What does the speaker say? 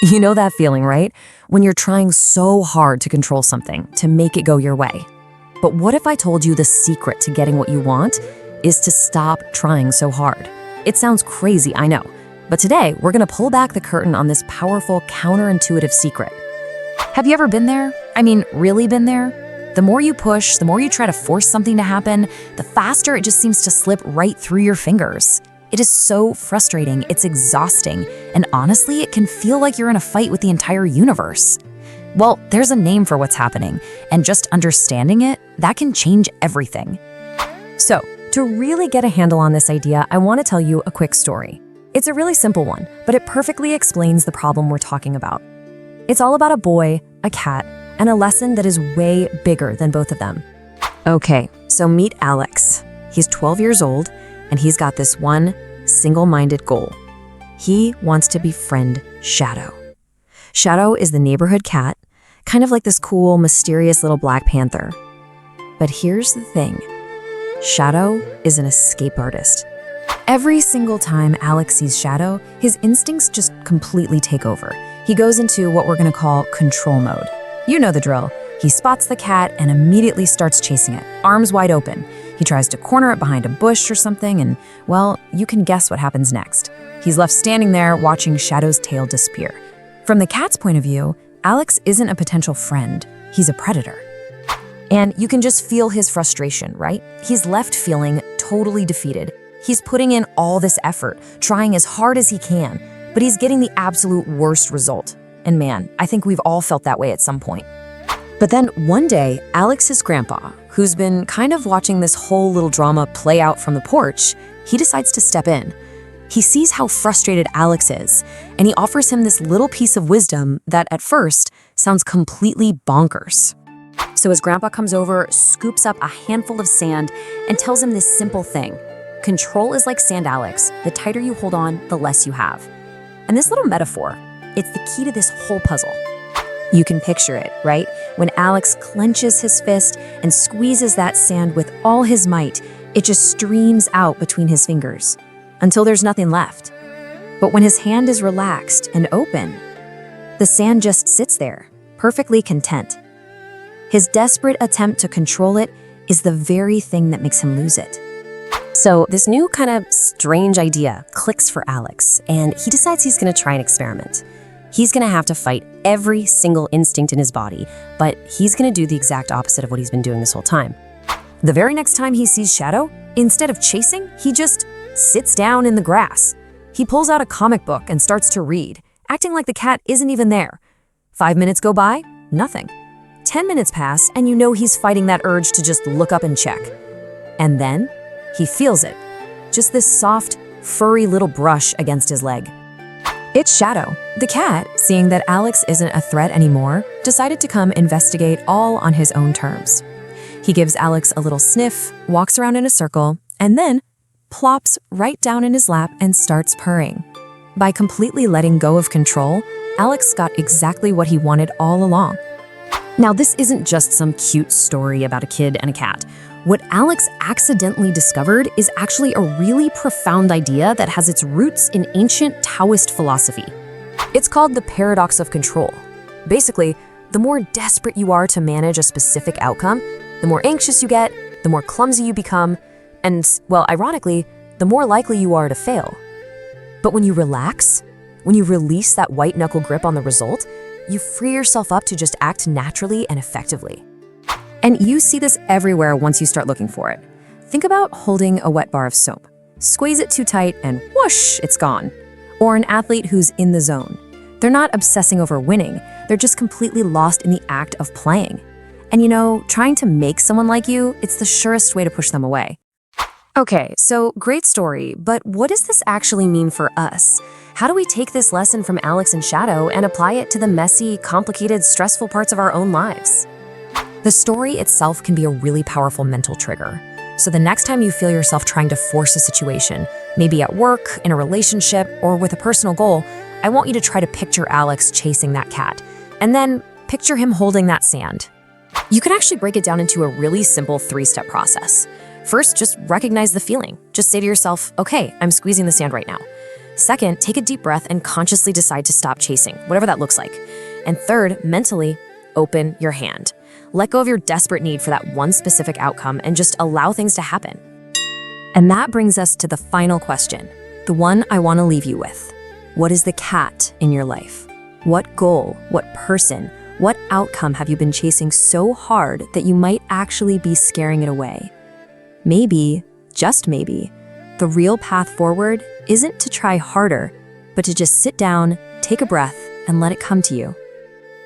You know that feeling, right? When you're trying so hard to control something, to make it go your way. But what if I told you the secret to getting what you want is to stop trying so hard? It sounds crazy, I know. But today, we're gonna pull back the curtain on this powerful, counterintuitive secret. Have you ever been there? I mean, really been there? The more you push, the more you try to force something to happen, the faster it just seems to slip right through your fingers. It is so frustrating, it's exhausting, and honestly, it can feel like you're in a fight with the entire universe. Well, there's a name for what's happening, and just understanding it, that can change everything. So, to really get a handle on this idea, I want to tell you a quick story. It's a really simple one, but it perfectly explains the problem we're talking about. It's all about a boy, a cat, and a lesson that is way bigger than both of them. Okay, so meet Alex. He's 12 years old, and he's got this one single-minded goal. He wants to befriend Shadow. Shadow is the neighborhood cat, kind of like this cool, mysterious little black panther. But here's the thing. Shadow is an escape artist. Every single time Alex sees Shadow, his instincts just completely take over. He goes into what we're gonna call control mode. You know the drill. He spots the cat and immediately starts chasing it, arms wide open. He tries to corner it behind a bush or something, and, well, you can guess what happens next. He's left standing there watching Shadow's tail disappear. From the cat's point of view, Alex isn't a potential friend, he's a predator. And you can just feel his frustration, right? He's left feeling totally defeated. He's putting in all this effort, trying as hard as he can, but he's getting the absolute worst result. And man, I think we've all felt that way at some point. But then one day, Alex's grandpa, who's been kind of watching this whole little drama play out from the porch, he decides to step in. He sees how frustrated Alex is, and he offers him this little piece of wisdom that at first sounds completely bonkers. So his grandpa comes over, scoops up a handful of sand, and tells him this simple thing. Control is like sand, Alex. The tighter you hold on, the less you have. And this little metaphor, it's the key to this whole puzzle. You can picture it, right? When Alex clenches his fist and squeezes that sand with all his might, it just streams out between his fingers until there's nothing left. But when his hand is relaxed and open, the sand just sits there, perfectly content. His desperate attempt to control it is the very thing that makes him lose it. So this new kind of strange idea clicks for Alex, and he decides he's gonna try an experiment. He's gonna have to fight every single instinct in his body, but he's gonna do the exact opposite of what he's been doing this whole time. The very next time he sees Shadow, instead of chasing, he just sits down in the grass. He pulls out a comic book and starts to read, acting like the cat isn't even there. 5 minutes go by, nothing. 10 minutes pass, and you know he's fighting that urge to just look up and check. And then he feels it, just this soft, furry little brush against his leg. It's Shadow. The cat, seeing that Alex isn't a threat anymore, decided to come investigate all on his own terms. He gives Alex a little sniff, walks around in a circle, and then plops right down in his lap and starts purring. By completely letting go of control, Alex got exactly what he wanted all along. Now, this isn't just some cute story about a kid and a cat. What Alex accidentally discovered is actually a really profound idea that has its roots in ancient Taoist philosophy. It's called the paradox of control. Basically, the more desperate you are to manage a specific outcome, the more anxious you get, the more clumsy you become, and, well, ironically, the more likely you are to fail. But when you relax, when you release that white-knuckle grip on the result, you free yourself up to just act naturally and effectively. And you see this everywhere once you start looking for it. Think about holding a wet bar of soap. Squeeze it too tight and whoosh, it's gone. Or an athlete who's in the zone. They're not obsessing over winning, they're just completely lost in the act of playing. And you know, trying to make someone like you, it's the surest way to push them away. Okay, so great story, but what does this actually mean for us? How do we take this lesson from Alex and Shadow and apply it to the messy, complicated, stressful parts of our own lives? The story itself can be a really powerful mental trigger. So the next time you feel yourself trying to force a situation, maybe at work, in a relationship, or with a personal goal, I want you to try to picture Alex chasing that cat, and then picture him holding that sand. You can actually break it down into a really simple 3-step process. First, just recognize the feeling. Just say to yourself, okay, I'm squeezing the sand right now. Second, take a deep breath and consciously decide to stop chasing, whatever that looks like. And third, mentally, open your hand. Let go of your desperate need for that one specific outcome and just allow things to happen. And that brings us to the final question, the one I want to leave you with. What is the cat in your life? What goal, what person, what outcome have you been chasing so hard that you might actually be scaring it away? Maybe, just maybe, the real path forward isn't to try harder, but to just sit down, take a breath, and let it come to you.